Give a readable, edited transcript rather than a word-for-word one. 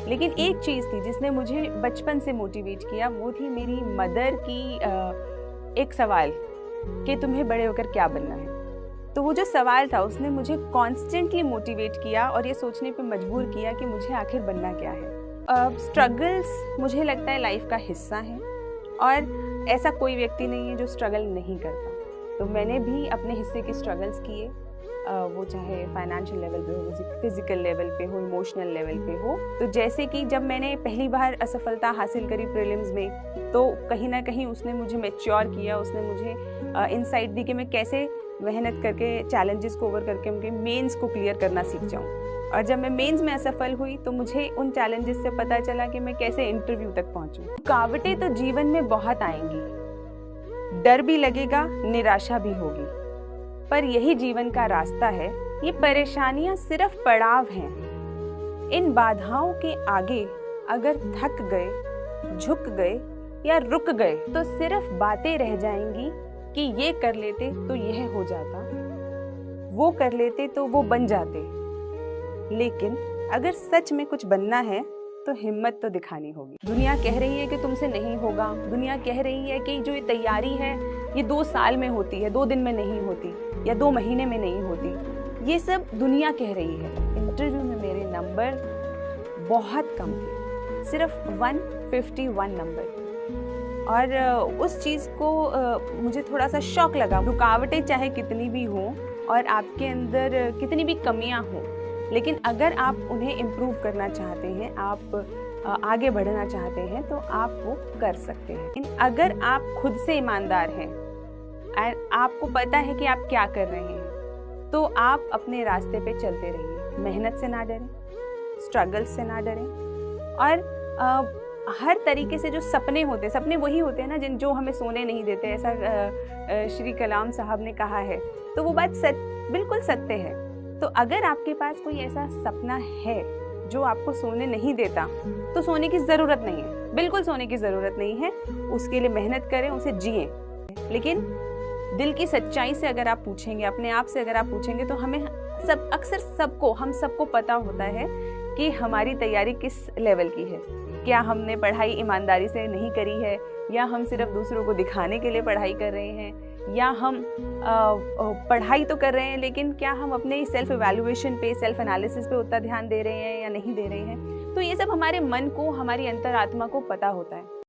लेकिन एक चीज़ थी जिसने मुझे बचपन से मोटिवेट किया, वो थी मेरी मदर की एक सवाल कि तुम्हें बड़े होकर क्या बनना है। तो वो जो सवाल था उसने मुझे कॉन्स्टेंटली मोटिवेट किया और ये सोचने पे मजबूर किया कि मुझे आखिर बनना क्या है। स्ट्रगल्स मुझे लगता है लाइफ का हिस्सा है और ऐसा कोई व्यक्ति नहीं है जो स्ट्रगल नहीं करता। तो मैंने भी अपने हिस्से के स्ट्रगल्स किए, वो चाहे फाइनेंशियल लेवल पे हो, फिजिकल लेवल पे हो, इमोशनल लेवल पे हो। तो जैसे कि जब मैंने पहली बार असफलता हासिल करी प्रीलिम्स में, तो कहीं ना कहीं उसने मुझे मैच्योर किया, उसने मुझे इनसाइट दी कि मैं कैसे मेहनत करके चैलेंजेस को ओवर करके उनके मेंस को क्लियर करना सीख जाऊँ। और जब मैं मेंस में असफल हुई तो मुझे उन चैलेंजेस से पता चला कि मैं कैसे इंटरव्यू तक पहुँचूँ। रुकावटें तो जीवन में बहुत आएंगी, डर भी लगेगा, निराशा भी होगी, पर यही जीवन का रास्ता है। ये परेशानियां सिर्फ पड़ाव हैं। इन बाधाओं के आगे अगर थक गए, झुक गए या रुक गए तो सिर्फ बातें रह जाएंगी कि ये कर लेते तो यह हो जाता, वो कर लेते तो वो बन जाते। लेकिन अगर सच में कुछ बनना है तो हिम्मत तो दिखानी होगी। दुनिया कह रही है कि तुमसे नहीं होगा, दुनिया कह रही है कि जो ये तैयारी है ये 2 साल में होती है, 2 दिन में नहीं होती या 2 महीने में नहीं होती। ये सब दुनिया कह रही है। इंटरव्यू में मेरे नंबर बहुत कम थे, सिर्फ 151 नंबर। और उस चीज़ को मुझे थोड़ा सा शॉक लगा। रुकावटें चाहे कितनी भी हों और आपके अंदर कितनी भी कमियां हों, लेकिन अगर आप उन्हें इम्प्रूव करना चाहते हैं, आप आगे बढ़ना चाहते हैं तो आप वो कर सकते हैं। अगर आप खुद से ईमानदार हैं और आपको पता है कि आप क्या कर रहे हैं, तो आप अपने रास्ते पे चलते रहिए। मेहनत से ना डरें, स्ट्रगल्स से ना डरें और हर तरीके से जो सपने होते हैं, सपने वही होते हैं ना जो हमें सोने नहीं देते, ऐसा श्री कलाम साहब ने कहा है। तो वो बात बिल्कुल सत्य है। तो अगर आपके पास कोई ऐसा सपना है जो आपको सोने नहीं देता, तो सोने की ज़रूरत नहीं है, बिल्कुल सोने की ज़रूरत नहीं है। उसके लिए मेहनत करें, उसे जिएं। लेकिन दिल की सच्चाई से अगर आप पूछेंगे, अपने आप से अगर आप पूछेंगे, तो हमें हम सबको पता होता है कि हमारी तैयारी किस लेवल की है। क्या हमने पढ़ाई ईमानदारी से नहीं करी है, या हम सिर्फ दूसरों को दिखाने के लिए पढ़ाई कर रहे हैं, या हम पढ़ाई तो कर रहे हैं लेकिन क्या हम अपने सेल्फ इवैल्यूएशन पे, सेल्फ एनालिसिस पे उतना ध्यान दे रहे हैं या नहीं दे रहे हैं। तो ये सब हमारे मन को, हमारी अंतरात्मा को पता होता है।